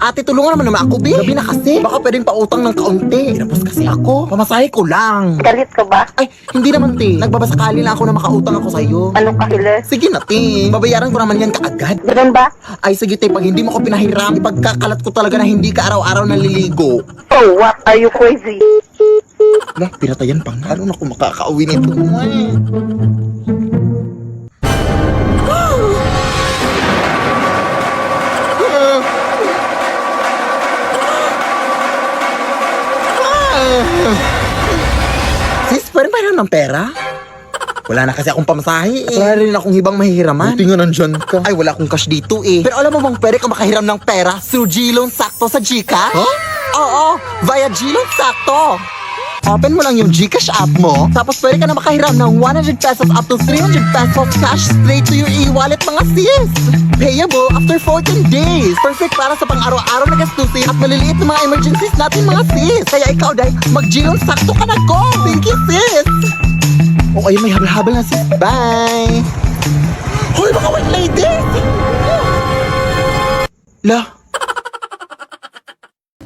Ate, tulungan naman ako, be. Gabi na kasi. Baka pwedeng pautang ng kaunti. Pinapos kasi ako. Pamasahe ko lang. Galit ka ba? Ay, hindi naman, te. Nagbabasakali lang ako na makautang ako sa'yo. Ano ka, Hiles? Sige na, te. Babayaran ko naman yan kaagad. Ganun ba? Ay, sige, te. Pag hindi mo ko pinahiram, ipagkakalat ko talaga na hindi ka araw-araw naliligo. Oh, what? Are you crazy? Lah, pinatayan pa nga. Ano na kung makakauwi nito? Sis, pwede ba ng pera? Wala na kasi akong pamasahe eh. Wala rin akong hibang mahihiraman. Buti nga nandyan ka. Ay, wala akong cash dito eh. Pero alam mo bang pwede ka makahiram ng pera through G-Loan Sakto sa Gcash? Huh? Oo, via G-Loan Sakto. Open mo lang yung Gcash app mo, tapos pwede ka na makahiram ng 100 pesos up to 300 pesos cash straight to your e-wallet mga sis. Payable after 14 days. Perfect para sa pang-araw-araw na gastusin at maliliit na mga emergencies natin mga sis. Kaya ikaw, Day, mag-G-Loan Sakto ka na, go! Thank you, sis! O ayun, may habal-habal na sis. Bye! Hoy, mga white lady! Lah!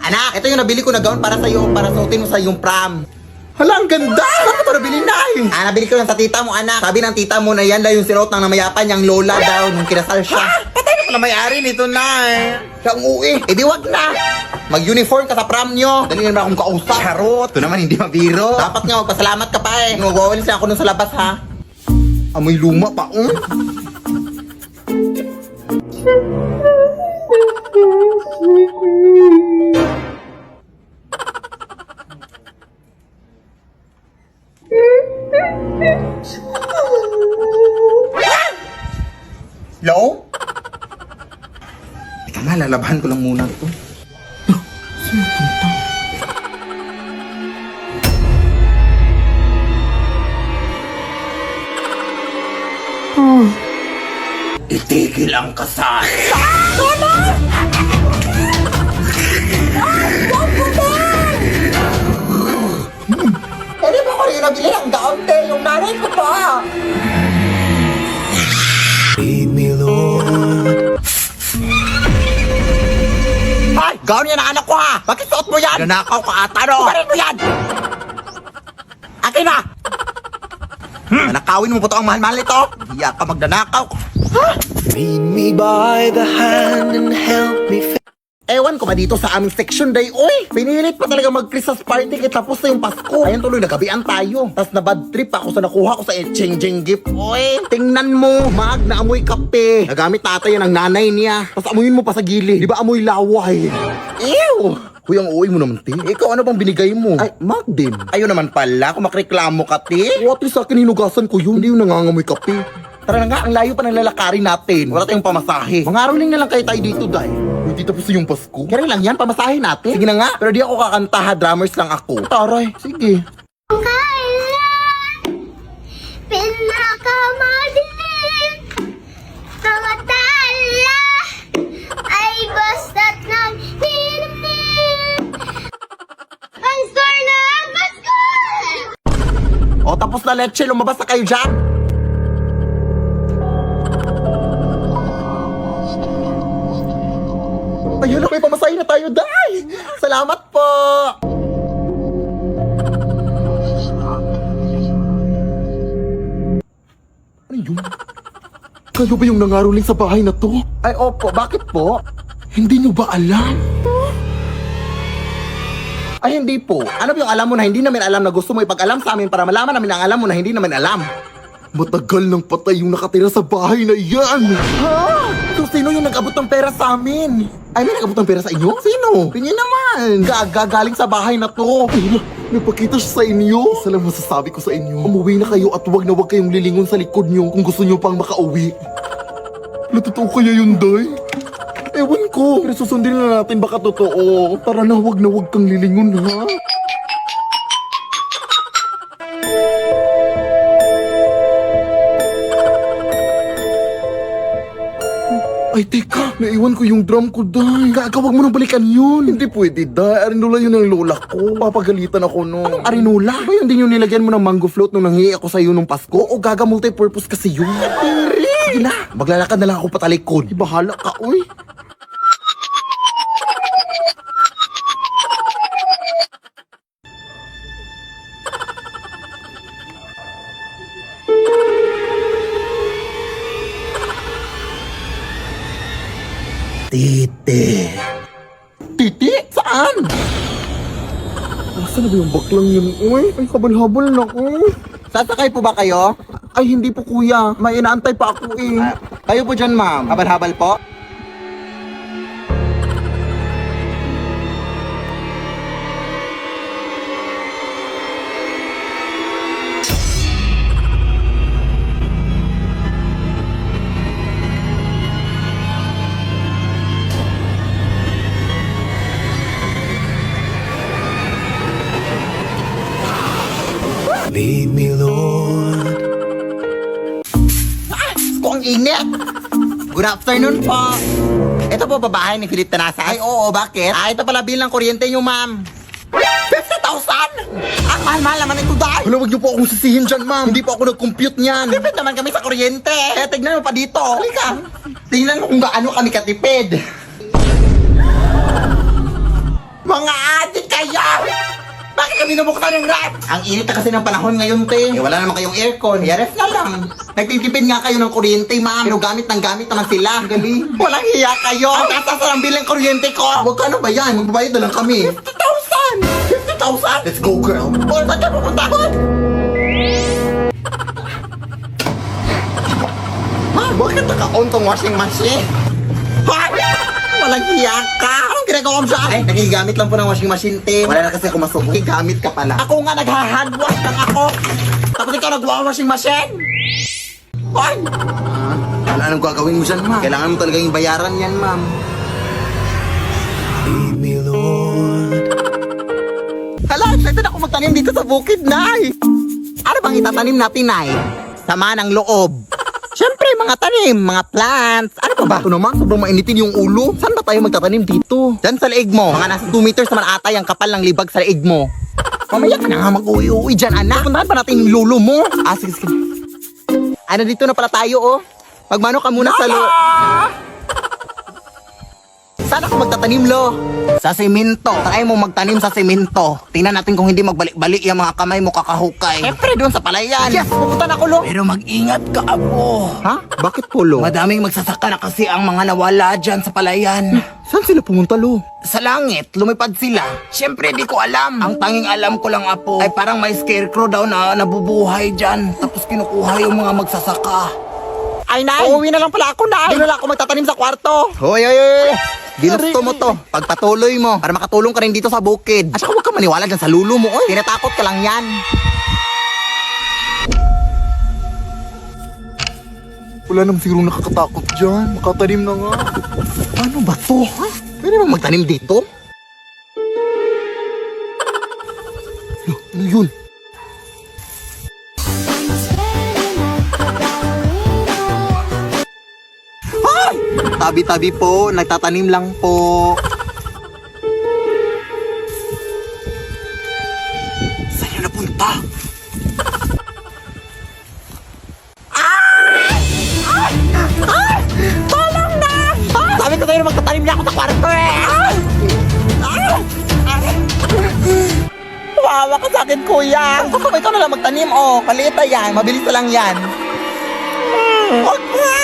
Anak, ito yung nabili ko na gown para sa'yo, para suotin mo sa iyong prom. Hala, ang ganda! Saan mo ito nabili na eh? Nabili ko lang sa tita mo, anak. Sabi ng tita mo na yan daw yung sinuot ng namayapan niyang lola daw nung kinasal siya. Patay na pala may-ari nito na eh. Siya ang uwi. Eh di wag na. Mag-uniform ka sa prom nyo. Dali naman akong kausap. Charot. Ito naman hindi mabiro. Dapat nga magpasalamat ka pa eh. Nag-wawalis lang ako nun sa labas ha. Amoy luma pa, Hello? Teka nga, lalabahan ko lang muna ito. Itigil ang kasal. Pwede ba ko rin nabili ang gown, te? Yung nanay ko pa. Lead me, Lord. Ay! Gown yan ang anak ko ha! Bakit suot mo yan? Nanakaw ka ata no? Kumarin mo yan! Akin na! Nanakawin mo po ito ang mahal-mahal nito? Hiya ka magdanakaw. Lead me by the hand and help me. Ewan ko ba dito sa aming section day, uy! Pinilit pa talaga mag-Christmas party kaya tapos na yung Pasko. Ayun tuloy, nagabian tayo. Tapos na bad trip ako sa nakuha ko sa exchanging gift, uy! Tingnan mo, mag na amoy kape. Nagamit tatay yan ng nanay niya. Tapos amuyin mo pa sa gilid. Di ba amoy laway? Ew! Uy, ang uwi mo naman, te. Ikaw, ano bang binigay mo? Ay, mag din. Ayun naman pala, kung makreklamo ka, te. What is sa akin, hinugasan ko yun. Hindi yung nangangamoy kape. Tara na nga, ang layo pa ng lalakarin natin. Wala tayong pamasahe. Mangaroling na lang kayo tayo dito, Day. Hindi tapos yung Pasko. Kaya lang yan, pamasahe natin. Sige na nga, pero di ako kakanta ha, drummers lang ako. Taray, sige. Pinakamadilim mga tala ay basta't nang ninamnim ang star na Pasko! O, tapos na leche, lumabas na kayo dyan. Ayun na, may pamasahe na tayo, Day. Salamat po. Ano yun? Kayo ba yung nangaroling sa bahay na to? Ay, opo. Bakit po? Hindi nyo ba alam? Ay, hindi po. Ano ba yung alam mo na hindi namin alam na gusto mo ipag-alam sa amin para malaman namin ang alam mo na hindi namin alam? Matagal nang patay yung nakatira sa bahay na yan! Ha? So, sino yung nag-abot ng pera sa amin? Ay, may nag-abot ng pera sa inyo? Sino? Pinyo naman! Galing sa bahay na to! Ay, nagpakita siya sa inyo! Isa lang masasabi ko sa inyo. Umuwi na kayo at huwag na huwag kayong lilingon sa likod nyo kung gusto nyo pang makauwi. Natotoo kaya yun, Day? Ewan ko. Pero susundin na natin baka totoo. Tara na, huwag kang lilingon, ha? Ay, teka, naiwan ko yung drum ko, Day. Wag mo nang balikan yun. Hindi pwede, Day. Arinola yun ang lola ko. Papagalitan ako, no. Anong arinola? Ba yun din yung nilagyan mo ng mango float nung nanghihi ako sa'yo nung Pasko? O gaga multi-purpose kasi yun? Henry! Sige na, maglalakad na lang ako patalikod. Bahala ka, uy. Saan? Nasaan na ba yung baklang yun? Uy, ay habal-habal na ko. Sasakay po ba kayo? Ay, hindi po kuya. May inaantay pa ako eh. Kayo po dyan, ma'am. Habal-habal po? Lead me, Lord. Kung init! Good afternoon po. Ito po babae ni Philip Tanasa. Ay, oo, bakit? Ito pala bill ng kuryente nyo, ma'am. 50,000! Ang mahal-mahal naman ito, dahil. Wala, wag niyo po akong sisihin dyan, ma'am. Hindi po ako nag-compute niyan. Tipid naman kami sa kuryente. Tignan mo pa dito. Halika. Tingnan mo kung gaano kami katipid. Mga adik kayo! Bakit kami nabuksan ng ref? Ang init na kasi ng panahon ngayon, te. Wala naman kayong aircon. Ref na lang. Nagtitipid nga kayo ng kuryente, ma'am. Pero gamit naman sila. Gali. Walang hiya kayo. Ang tatas ng bill ng kuryente ko. Huwag ano ba yan? Magbabayad na lang kami. 50,000! 50,000? Let's go, girl. O, saan ka pupunta? Ma, bakit naka-on tong washing machine? Ha? Walang hiya ka! Anong ginagawa mo siya? Ay, nagigamit lang po ng washing machine, te. Wala na kasi ako masuko. Gamit ka pala. Ako nga nagha-handwash lang ako. Tapos ikaw nagwa-washing machine? Ay! Wala anong gagawin mo dyan, ma'am. Kailangan mo talaga yung bayaran yan, ma'am. Lead me, Lord. Hala, excited ako magtanim dito sa bukid, Nay! Ano bang itatanim natin, Nay? Sama ng loob. Siyempre, mga tanim, mga plants. Ano pa ba? Ito naman, sobrang mainitin yung ulo. Saan ba tayo magtatanim dito? Diyan sa leeg mo. Mga nasa 2 meters naman ata yung kapal ng libag sa leeg mo. Mamaya ka na nga mag-uwi-uwi dyan, anak. Puntahan pa natin yung lolo mo. Sige. Ano, dito na pala tayo, oh. Magmano ka muna sa Saan ako magtatanim, lo? Sa semento. Try mo magtanim sa semento. Tingnan natin kung hindi magbalik-balik yung mga kamay mo kakahukay. Siyempre, doon sa palayan. Yes, pupunta na ako, lo. Pero mag-ingat ka, abo. Ha? Bakit po, lo? Madaming magsasaka na kasi ang mga nawala dyan sa palayan. Saan sila pumunta, lo? Sa langit, lumipad sila. Siyempre, di ko alam. Ang tanging alam ko lang, apo, ay parang may scarecrow daw na nabubuhay dyan. Tapos kinukuha yung mga magsasaka. Ay, Nay! Uuwi na lang pala ako, Nay! Doon na lang ako magtatanim sa kwarto. Hoy! Ginusto mo to. Pagpatuloy mo para makatulong ka rin dito sa bukid. At saka huwag ka maniwala dyan sa lulo mo, oy. Tinatakot ka lang yan. Wala naman siguro nakakatakot dyan. Makatanim na nga. Ano ba to? Ha? Pwede ba magtanim dito? Ano yun? Ay! Tabi-tabi po, nagtatanim lang po. Saan yun napunta? Tolong na! Sabi ko sa'yo na magtatanim na ako sa kwarto eh! Wawa ka sa akin, kuya! Gusto ko ikaw na lang magtanim, oh. Maliit na yan, mabilis na lang yan. Huwag na!